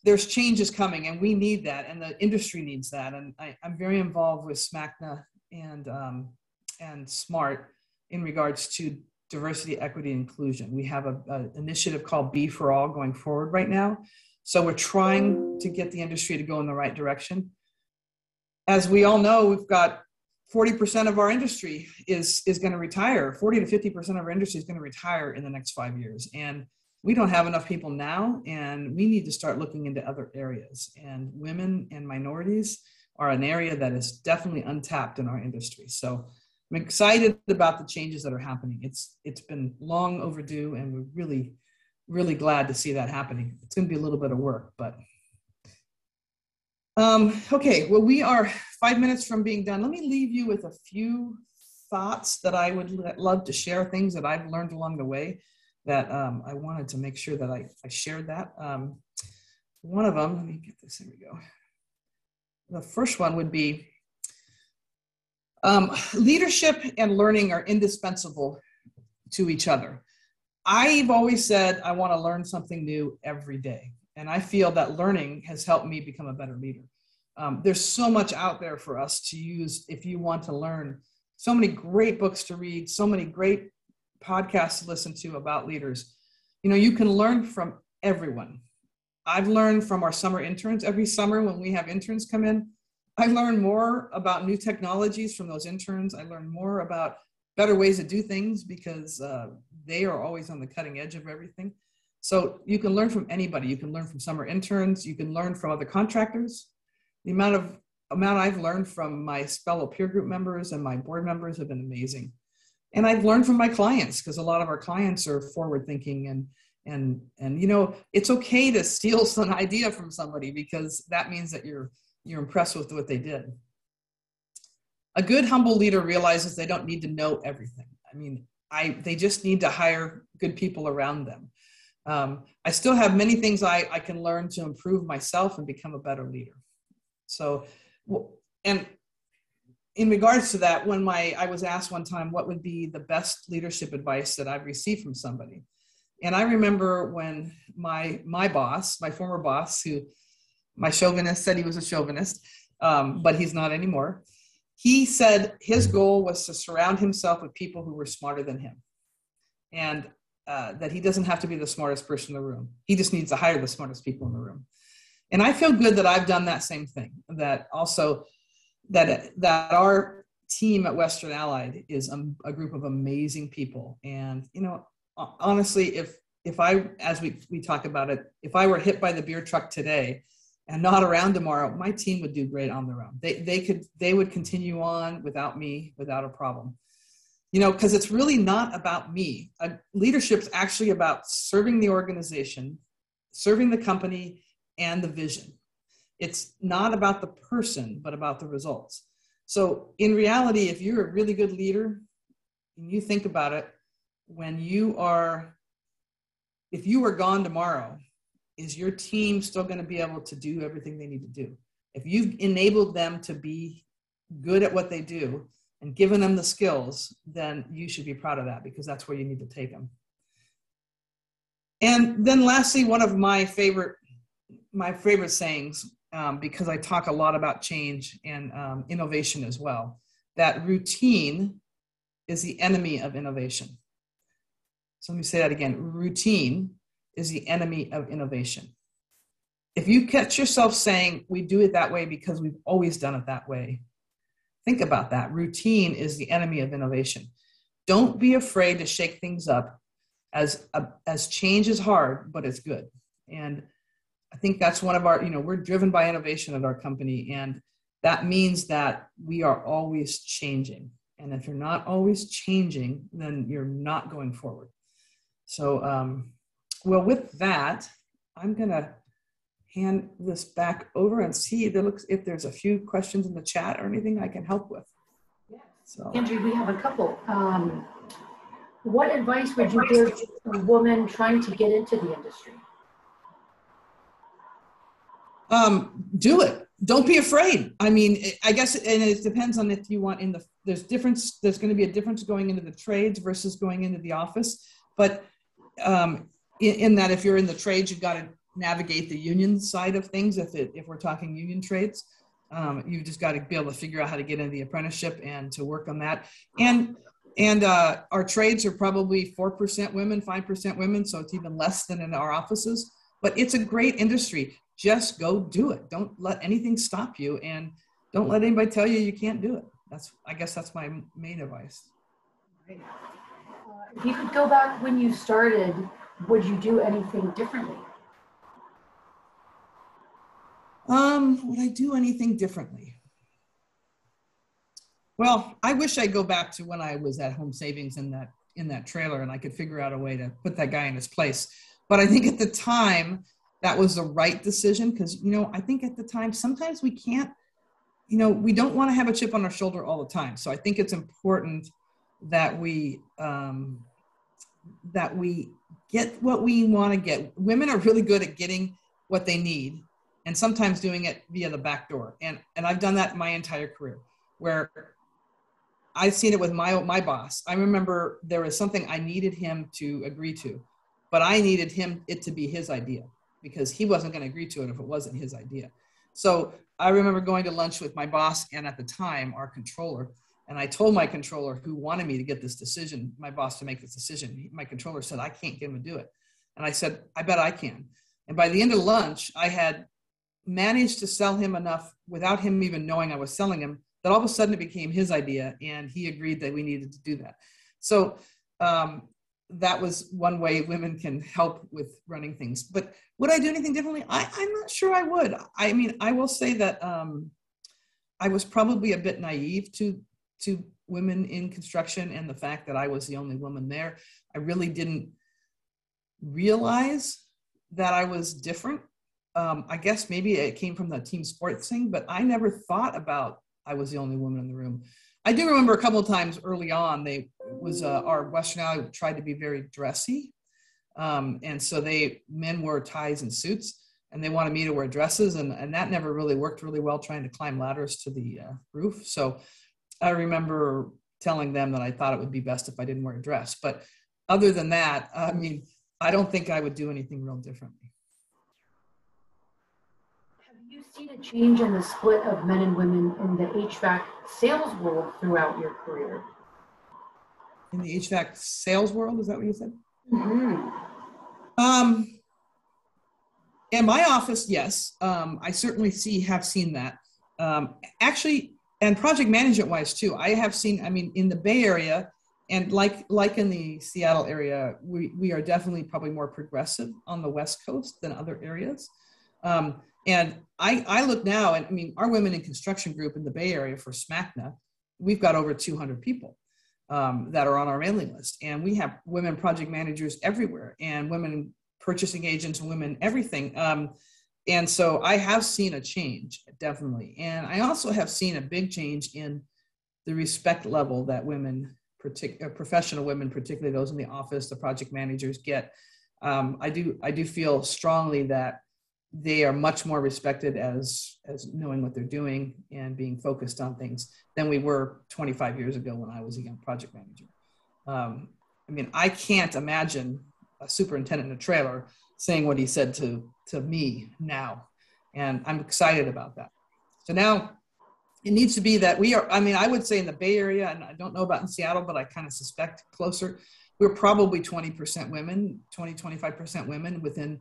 Speaker 3: there's changes coming, and we need that, and the industry needs that. And I'm very involved with SMACNA and SMART in regards to diversity, equity, and inclusion. We have an initiative called Be for All going forward right now. So we're trying to get the industry to go in the right direction. As we all know, we've got 40% of our industry is going to retire. 40 to 50% of our industry is going to retire in the next 5 years. And we don't have enough people now, and we need to start looking into other areas. And women and minorities are an area that is definitely untapped in our industry. So I'm excited about the changes that are happening. It's been long overdue, and we're really, really glad to see that happening. It's going to be a little bit of work, but okay. Well, we are 5 minutes from being done. Let me leave you with a few thoughts that I would love to share, things that I've learned along the way that I wanted to make sure that I shared that. One of them, let me get this, here we go. The first one would be leadership and learning are indispensable to each other. I've always said I want to learn something new every day. And I feel that learning has helped me become a better leader. There's so much out there for us to use if you want to learn. So many great books to read, so many great podcasts to listen to about leaders. You can learn from everyone. I've learned from our summer interns. Every summer when we have interns come in, I learn more about new technologies from those interns. I learn more about better ways to do things because they are always on the cutting edge of everything. So you can learn from anybody. You can learn from summer interns. You can learn from other contractors. The amount I've learned from my fellow peer group members and my board members have been amazing. And I've learned from my clients, because a lot of our clients are forward thinking, and it's okay to steal some idea from somebody, because that means that you're impressed with what they did. A good, humble leader realizes they don't need to know everything. I mean, they just need to hire good people around them. I still have many things I can learn to improve myself and become a better leader. So, and in regards to that, when I was asked one time what would be the best leadership advice that I've received from somebody. And I remember when my boss, my former boss, who my chauvinist said he was a chauvinist, but he's not anymore. He said his goal was to surround himself with people who were smarter than him. And that he doesn't have to be the smartest person in the room. He just needs to hire the smartest people in the room. And I feel good that I've done that same thing, that also that our team at Western Allied is a group of amazing people. And, you know, honestly, if I, as we talk about it, if I were hit by the beer truck today and not around tomorrow, my team would do great on their own. They would continue on without me, without a problem. You know, because it's really not about me. Leadership's actually about serving the organization, serving the company, and the vision. It's not about the person, but about the results. So in reality, if you're a really good leader, and you think about it, if you were gone tomorrow, is your team still going to be able to do everything they need to do? If you've enabled them to be good at what they do, and given them the skills, then you should be proud of that, because that's where you need to take them. And then lastly, one of my favorite sayings, because I talk a lot about change and innovation as well, that routine is the enemy of innovation. So let me say that again. Routine is the enemy of innovation. If you catch yourself saying, we do it that way because we've always done it that way, think about that. Routine is the enemy of innovation. Don't be afraid to shake things up, as change is hard, but it's good. And I think that's one of our, we're driven by innovation at our company. And that means that we are always changing. And if you're not always changing, then you're not going forward. So, well, with that, I'm going to hand this back over and see if there's a few questions in the chat or anything I can help with.
Speaker 1: Yeah.
Speaker 3: So,
Speaker 1: Angie, we have a couple. What advice would you give a woman trying to get into the industry?
Speaker 3: Do it. Don't be afraid. I mean, I guess, and it depends on if you want there's going to be a difference going into the trades versus going into the office. But in that, if you're in the trades, you've got to navigate the union side of things. If we're talking union trades, you've just got to be able to figure out how to get into the apprenticeship and to work on that. And our trades are probably 4% women, 5% women. So it's even less than in our offices, but it's a great industry. Just go do it. Don't let anything stop you, and don't let anybody tell you can't do it. I guess that's my main advice.
Speaker 1: Right. If you could go back when you started, would you do anything differently?
Speaker 3: Would I do anything differently? Well, I wish I'd go back to when I was at Home Savings in that trailer, and I could figure out a way to put that guy in his place. But I think at the time, that was the right decision, because, I think at the time, sometimes we can't, we don't want to have a chip on our shoulder all the time. So I think it's important that we get what we want to get. Women are really good at getting what they need, and sometimes doing it via the back door. And I've done that my entire career, where I've seen it with my boss. I remember there was something I needed him to agree to, but I needed it to be his idea, because he wasn't going to agree to it if it wasn't his idea. So I remember going to lunch with my boss, and at the time, our controller, and I told my controller, who wanted me to get this decision, my boss to make this decision. My controller said, I can't get him to do it. And I said, I bet I can. And by the end of lunch, I had managed to sell him enough without him even knowing I was selling him, that all of a sudden it became his idea, and he agreed that we needed to do that. So that was one way women can help with running things. But would I do anything differently? I'm not sure I would. I mean, I will say that I was probably a bit naive to women in construction, and the fact that I was the only woman there. I really didn't realize that I was different. I guess maybe it came from the team sports thing, but I never thought about I was the only woman in the room. I do remember a couple of times early on, our Western Alley tried to be very dressy. And so men wore ties and suits, and they wanted me to wear dresses. And that never really worked really well, trying to climb ladders to the roof. So I remember telling them that I thought it would be best if I didn't wear a dress. But other than that, I mean, I don't think I would do anything real differently.
Speaker 1: Have you seen a change in the split of men and women in the HVAC sales world throughout your career?
Speaker 3: In the HVAC sales world, is that what you said?
Speaker 1: Mm-hmm.
Speaker 3: In my office, yes. I certainly have seen that. Actually, and project management wise too, I have seen, I mean, in the Bay Area and like in the Seattle area, we are definitely probably more progressive on the West Coast than other areas. And I look now, and I mean, our women in construction group in the Bay Area for SMACNA, we've got over 200 people that are on our mailing list. And we have women project managers everywhere, and women purchasing agents, and women everything. And so I have seen a change, definitely. And I also have seen a big change in the respect level that women, professional women, particularly those in the office, the project managers get. I do feel strongly that they are much more respected as knowing what they're doing and being focused on things than we were 25 years ago when I was a young project manager. I mean, I can't imagine a superintendent in a trailer saying what he said to me now. And I'm excited about that. So now it needs to be that we are, I mean, I would say in the Bay Area, and I don't know about in Seattle, but I kind of suspect closer, we're probably 20% women, 25% women within,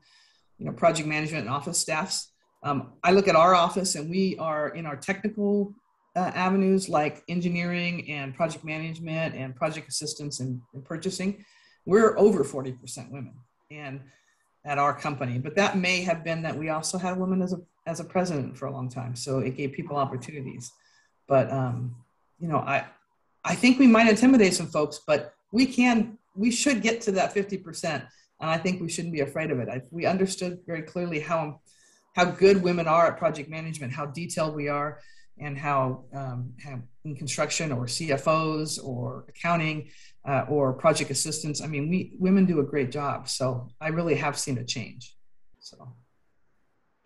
Speaker 3: you know, project management and office staffs. I look at our office, and we are in our technical avenues like engineering and project management and project assistance and purchasing. We're over 40% women and at our company, but that may have been that we also had a woman as a president for a long time. So it gave people opportunities, but you know, I think we might intimidate some folks, but we should get to that 50%. And I think we shouldn't be afraid of it. We understood very clearly how good women are at project management, how detailed we are, and how in construction or CFOs or accounting or project assistants, I mean, women do a great job. So I really have seen a change. So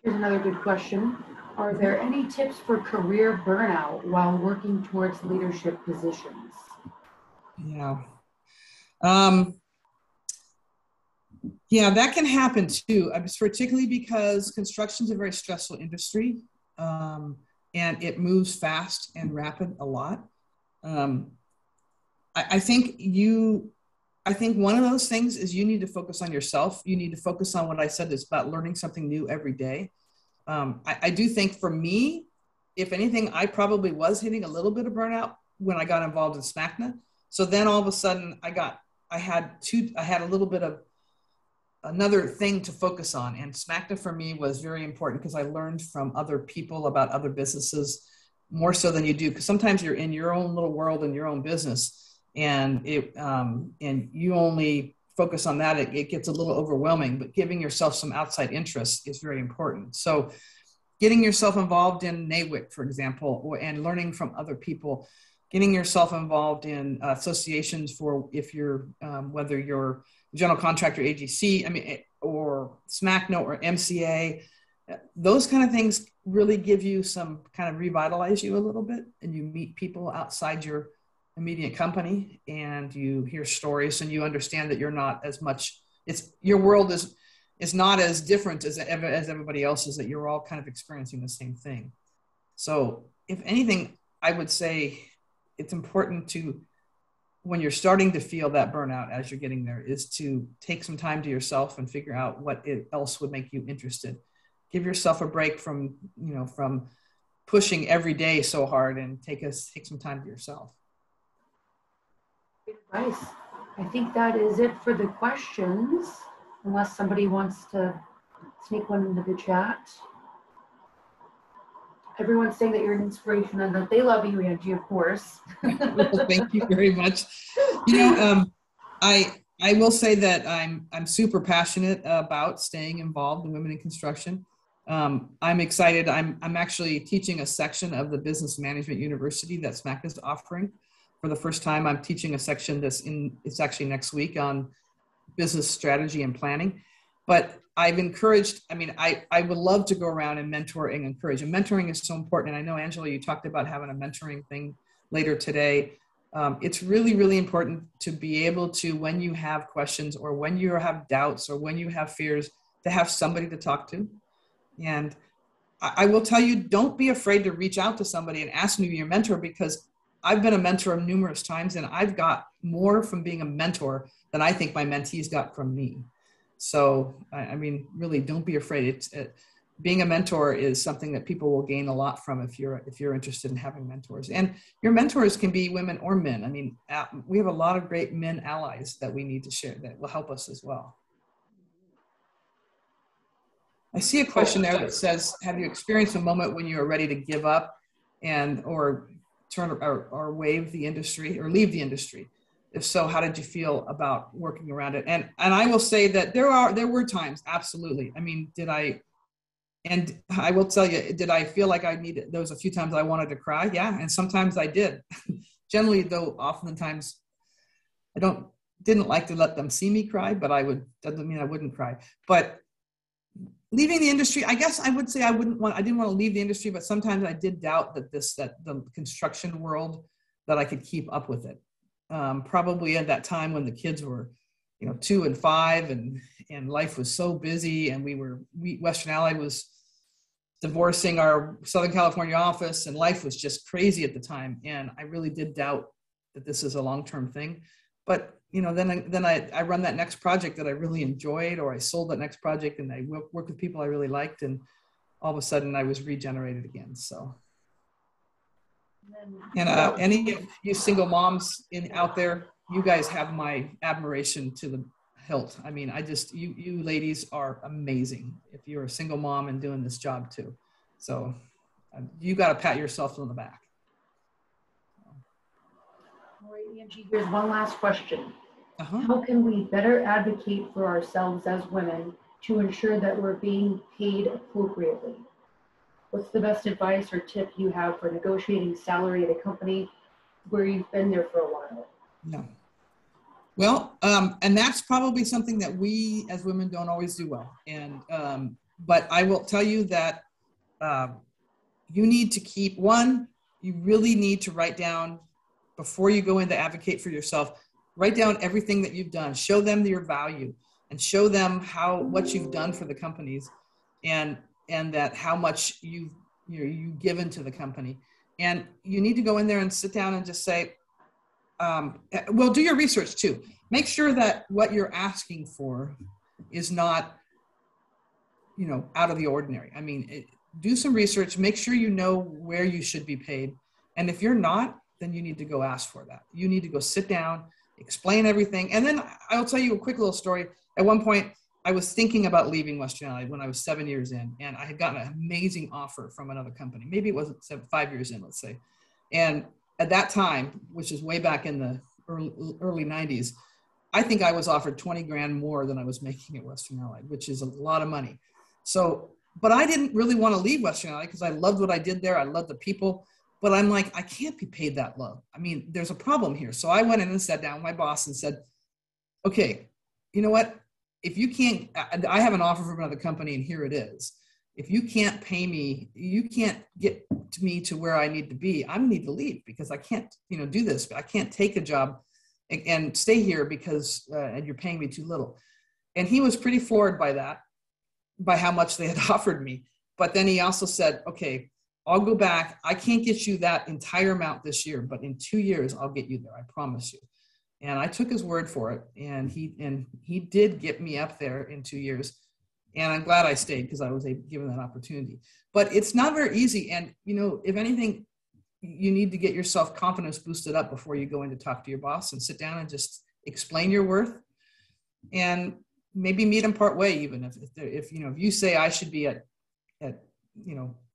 Speaker 1: here's another good question. Are there any tips for career burnout while working towards leadership positions?
Speaker 3: Yeah. Yeah, that can happen too, particularly because construction is a very stressful industry, and it moves fast and rapid a lot. I think one of those things is you need to focus on yourself. You need to focus on what I said is about learning something new every day. I do think for me, if anything, I probably was hitting a little bit of burnout when I got involved in SMACNA. So then all of a sudden I had a little bit of another thing to focus on. And SMACNA for me was very important because I learned from other people about other businesses more so than you do. Because sometimes you're in your own little world and your own business, and you only focus on that. It gets a little overwhelming, but giving yourself some outside interest is very important. So getting yourself involved in NAWIC, for example, and learning from other people, getting yourself involved in associations for whether you're general contractor AGC, I mean, or SMACNA or MCA, those kind of things really give you some kind of revitalize you a little bit, and you meet people outside your immediate company, and you hear stories, and you understand that you're not as much. Your world is not as different as everybody else's. That you're all kind of experiencing the same thing. So, if anything, I would say it's important to, when you're starting to feel that burnout as you're getting there, is to take some time to yourself and figure out what else would make you interested. Give yourself a break from pushing every day so hard, and take some time to yourself.
Speaker 1: Good advice. I think that is it for the questions, unless somebody wants to sneak one into the chat. Everyone's saying that you're an inspiration and that they love you, Angie, of course.
Speaker 3: Well, thank you very much. I will say that I'm super passionate about staying involved in women in construction. I'm excited. I'm actually teaching a section of the Business Management University that SMACNA is offering. For the first time, I'm teaching a section it's actually next week on business strategy and planning. But I've encouraged, I would love to go around and mentor and encourage. And mentoring is so important. And I know, Angela, you talked about having a mentoring thing later today. It's really, really important to be able to, when you have questions or when you have doubts or when you have fears, to have somebody to talk to. And I will tell you, don't be afraid to reach out to somebody and ask me to be your mentor, because I've been a mentor numerous times and I've got more from being a mentor than I think my mentees got from me. So, I mean, really, don't be afraid. Being a mentor is something that people will gain a lot from if you're interested in having mentors. And your mentors can be women or men. I mean, we have a lot of great men allies that we need to share that will help us as well. I see a question there that says, have you experienced a moment when you were ready to give up or turn or waive the industry or leave the industry? If so, how did you feel about working around it? And I will say that there were times, absolutely. I mean, and I will tell you, did I feel like there was a few times I wanted to cry? Yeah, and sometimes I did. Generally, though, oftentimes I didn't like to let them see me cry, but doesn't mean I wouldn't cry. But leaving the industry, I guess I would say I didn't want to leave the industry, but sometimes I did doubt that the construction world, that I could keep up with it. Probably at that time when the kids were, 2 and 5 and life was so busy, and Western Ally was divorcing our Southern California office, and life was just crazy at the time. And I really did doubt that this is a long-term thing. But then I run that next project that I really enjoyed, or I sold that next project and I worked with people I really liked, and all of a sudden I was regenerated again. So, and any of you single moms out there, you guys have my admiration to the hilt. I mean, you ladies are amazing if you're a single mom and doing this job too. So you got to pat yourself on the back.
Speaker 1: All right, Angie, here's one last question. How can we better advocate for ourselves as women to ensure that we're being paid appropriately? What's the best advice or tip you have for negotiating salary at a company where you've been there for a while?
Speaker 3: No. Well, and that's probably something that we as women don't always do well. And, but I will tell you that you need to you really need to write down, before you go in to advocate for yourself, write down everything that you've done, show them your value, and show them what you've done for the companies, and that how much you've given to the company. And you need to go in there and sit down and just say, well, do your research too. Make sure that what you're asking for is not, out of the ordinary. I mean, do some research, make sure you know where you should be paid. And if you're not, then you need to go ask for that. You need to go sit down, explain everything. And then I'll tell you a quick little story. At one point, I was thinking about leaving Western Ally when I was 7 years in, and I had gotten an amazing offer from another company. Maybe it wasn't 5 years in, let's say. And at that time, which is way back in the early 90s, I think I was offered 20 grand more than I was making at Western Ally, which is a lot of money. So, but I didn't really want to leave Western Ally because I loved what I did there. I loved the people, but I'm like, I can't be paid that low. I mean, there's a problem here. So I went in and sat down with my boss and said, okay, you know what? If you can't, I have an offer from another company and here it is. If you can't pay me, you can't get me to where I need to be, I need to leave because I can't, do this. I can't take a job and stay here because you're paying me too little. And he was pretty floored by that, by how much they had offered me. But then he also said, okay, I'll go back. I can't get you that entire amount this year, but in 2 years, I'll get you there. I promise you. And I took his word for it. And he did get me up there in 2 years. And I'm glad I stayed because I was given that opportunity. But it's not very easy. And, if anything, you need to get your self-confidence boosted up before you go in to talk to your boss and sit down and just explain your worth and maybe meet him part way. Even if you say I should be at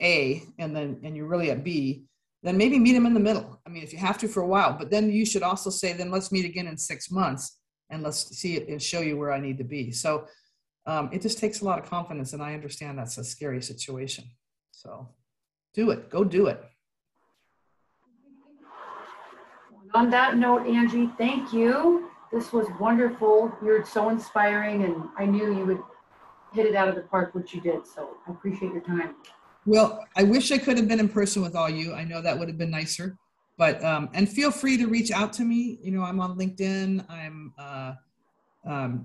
Speaker 3: A and you're really at B, then maybe meet him in the middle. I mean, if you have to for a while, but then you should also say, then let's meet again in 6 months and let's see it and show you where I need to be. So it just takes a lot of confidence, and I understand that's a scary situation. So do it, go do it.
Speaker 1: On that note, Angie, thank you. This was wonderful. You're so inspiring, and I knew you would hit it out of the park, which you did. So I appreciate your time.
Speaker 3: Well, I wish I could have been in person with all you. I know that would have been nicer. But, and feel free to reach out to me. You know, I'm on LinkedIn. I'm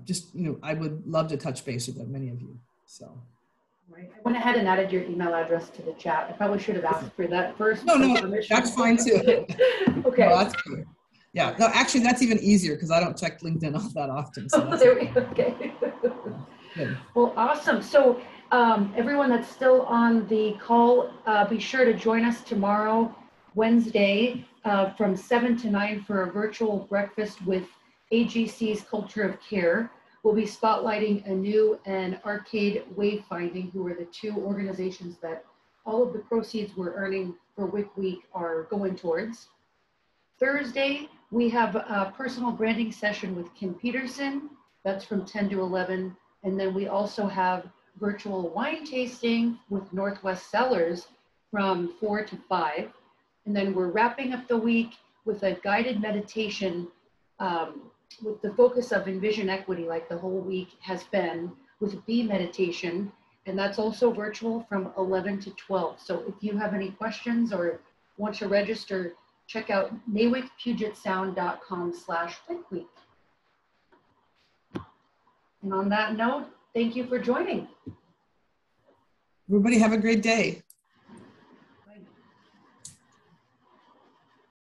Speaker 3: just, you know, I would love to touch base with many of you, so.
Speaker 1: Right. I went ahead and added your email address to the chat. I probably should have asked for that first.
Speaker 3: No, that's fine too.
Speaker 1: Okay.
Speaker 3: No, that's good. Yeah, no, actually that's even easier because I don't check LinkedIn all that often. So that's
Speaker 1: there we go. Okay.
Speaker 3: good.
Speaker 1: Well, awesome. So everyone that's still on the call, be sure to join us tomorrow, Wednesday, from 7 to 9 for a virtual breakfast with AGC's Culture of Care. We'll be spotlighting ANEW and Arcade Wayfinding, who are the two organizations that all of the proceeds we're earning for WIC Week are going towards. Thursday, we have a personal branding session with Kim Peterson. That's from 10 to 11. And then we also have virtual wine tasting with Northwest Cellars from 4 to 5. And then we're wrapping up the week with a guided meditation with the focus of envision equity, like the whole week has been, with bee meditation. And that's also virtual from 11 to 12. So if you have any questions or want to register, check out nawicpugetsound.com/WICweek. And on that note, thank you for joining.
Speaker 3: Everybody have a great day.